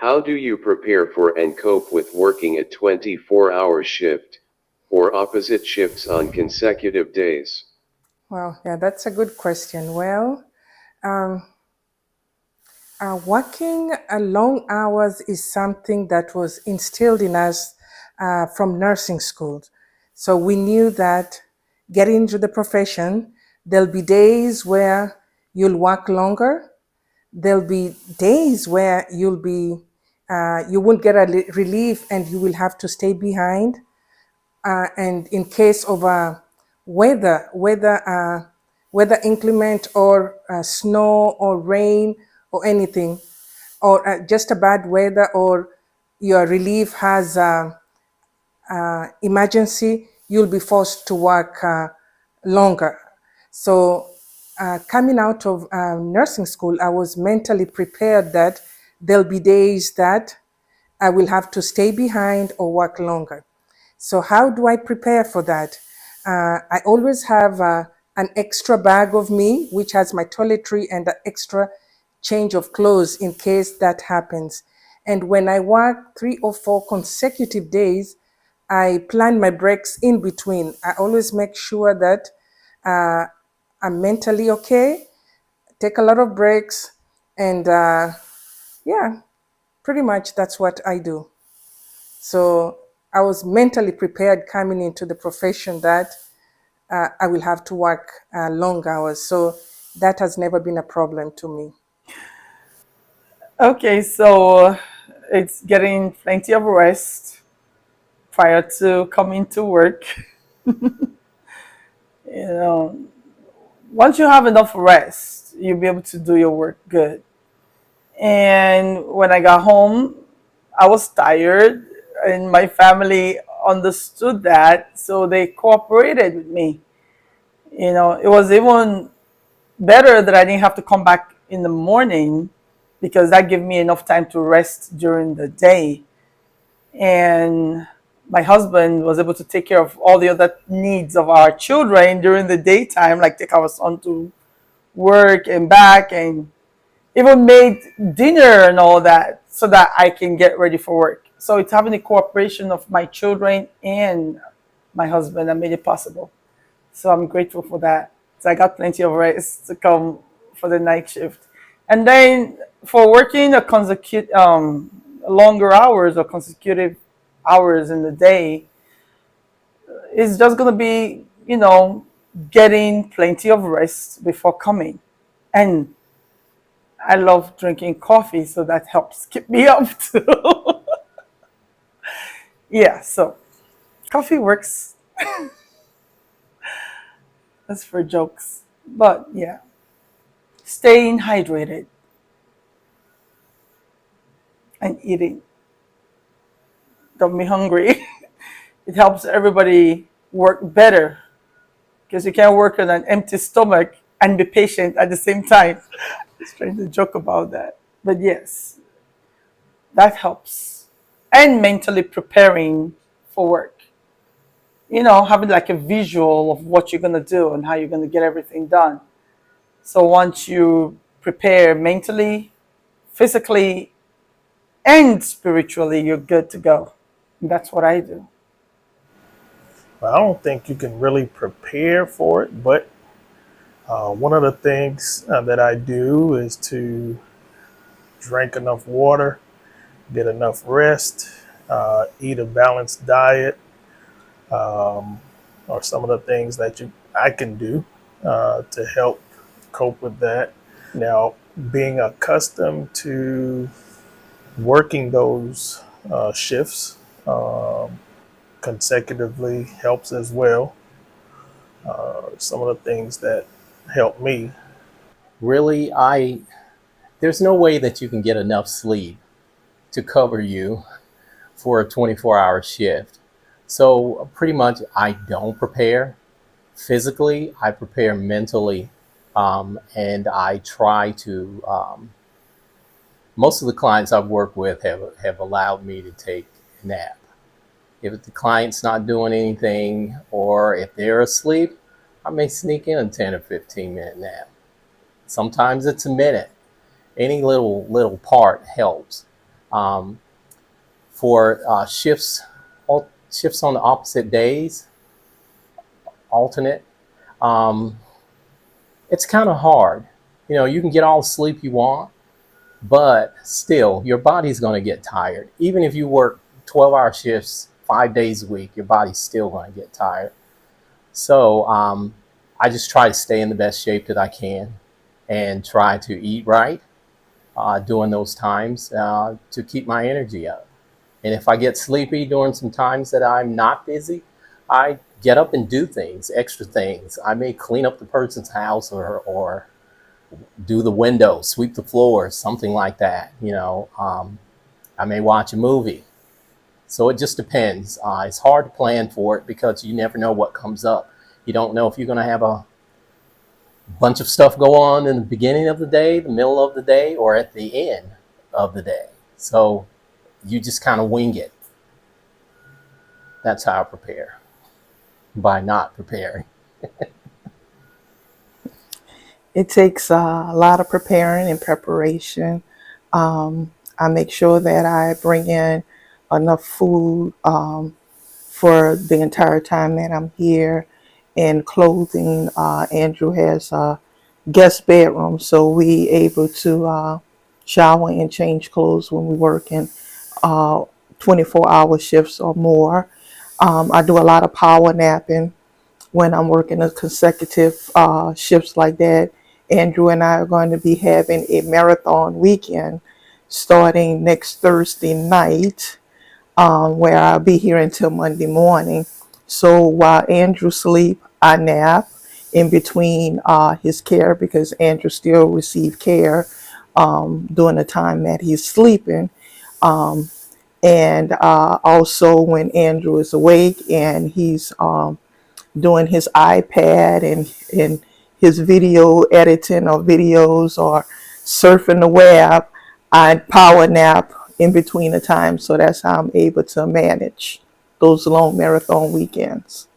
How do you prepare for and cope with working a 24-hour shift, or opposite shifts on consecutive days? Well, yeah, that's a good question. Well, um, working long hours is something that was instilled in us from nursing school. So we knew that getting into the profession, there'll be days where you'll work longer. There'll be days where you won't get a relief and you will have to stay behind. And in case of weather inclement or snow or rain or anything, or just a bad weather, or your relief has emergency, you'll be forced to work longer. So, coming out of nursing school, I was mentally prepared that there'll be days that I will have to stay behind or work longer. So, how do I prepare for that? I always have an extra bag of me, which has my toiletry and an extra change of clothes in case that happens. And when I work 3 or 4 consecutive days, I plan my breaks in between. I always make sure that I'm mentally okay, take a lot of breaks, and yeah, pretty much that's what I do. So I was mentally prepared coming into the profession that I will have to work long hours. So that has never been a problem to me. Okay, so it's getting plenty of rest prior to coming to work. You know, once you have enough rest, you'll be able to do your work good. And when I got home, I was tired, and my family understood that, so they cooperated with me. It was even better that I didn't have to come back in the morning because that gave me enough time to rest during the day. And my husband was able to take care of all the other needs of our children during the daytime, like take our son to work and back, and even made dinner and all that so that I can get ready for work. So it's having the cooperation of my children and my husband that made it possible. So I'm grateful for that. So I got plenty of rest to come for the night shift. And then for working a consecutive longer hours or consecutive hours in the day, it's just gonna be, getting plenty of rest before coming. And I love drinking coffee, so that helps keep me up too. Yeah, so coffee works. That's for jokes. But yeah, staying hydrated and eating. Don't be hungry. It helps everybody work better because you can't work on an empty stomach and be patient at the same time. Just trying to joke about that. But yes, that helps. And mentally preparing for work. Having like a visual of what you're going to do and how you're going to get everything done. So once you prepare mentally, physically, and spiritually, you're good to go. And that's what I do. I don't think you can really prepare for it, but one of the things that I do is to drink enough water, get enough rest, eat a balanced diet, are some of the things that I can do to help cope with that. Now, being accustomed to working those shifts consecutively helps as well. Some of the things that help me. Really, there's no way that you can get enough sleep to cover you for a 24-hour shift. So pretty much I don't prepare physically, I prepare mentally, and I try to. Most of the clients I've worked with have allowed me to take a nap. If the client's not doing anything or if they're asleep, I may sneak in a 10 or 15-minute nap. Sometimes it's a minute. Any little part helps. Um, for shifts on the opposite days, alternate, um, it's kind of hard. You know, you can get all the sleep you want, but still, your body's going to get tired. Even if you work 12-hour shifts 5 days a week, your body's still going to get tired. So I just try to stay in the best shape that I can and try to eat right during those times to keep my energy up. And if I get sleepy during some times that I'm not busy, I get up and do things, extra things. I may clean up the person's house or do the windows, sweep the floors, something like that. I may watch a movie. So it just depends. It's hard to plan for it because you never know what comes up. You don't know if you're going to have a bunch of stuff go on in the beginning of the day, the middle of the day, or at the end of the day. So you just kind of wing it. That's how I prepare, by not preparing. It takes a lot of preparing and preparation. I make sure that I bring in enough food for the entire time that I'm here, and clothing. Andrew has a guest bedroom, so we able to shower and change clothes when we work in uh, 24-hour shifts or more. I do a lot of power napping when I'm working a consecutive shifts like that. Andrew and I are going to be having a marathon weekend starting next Thursday night, where I'll be here until Monday morning. So while Andrew sleep, I nap in between his care, because Andrew still receive care during the time that he's sleeping. And also when Andrew is awake and he's doing his iPad and his video editing or videos or surfing the web, I power nap in between the times. So that's how I'm able to manage those long marathon weekends.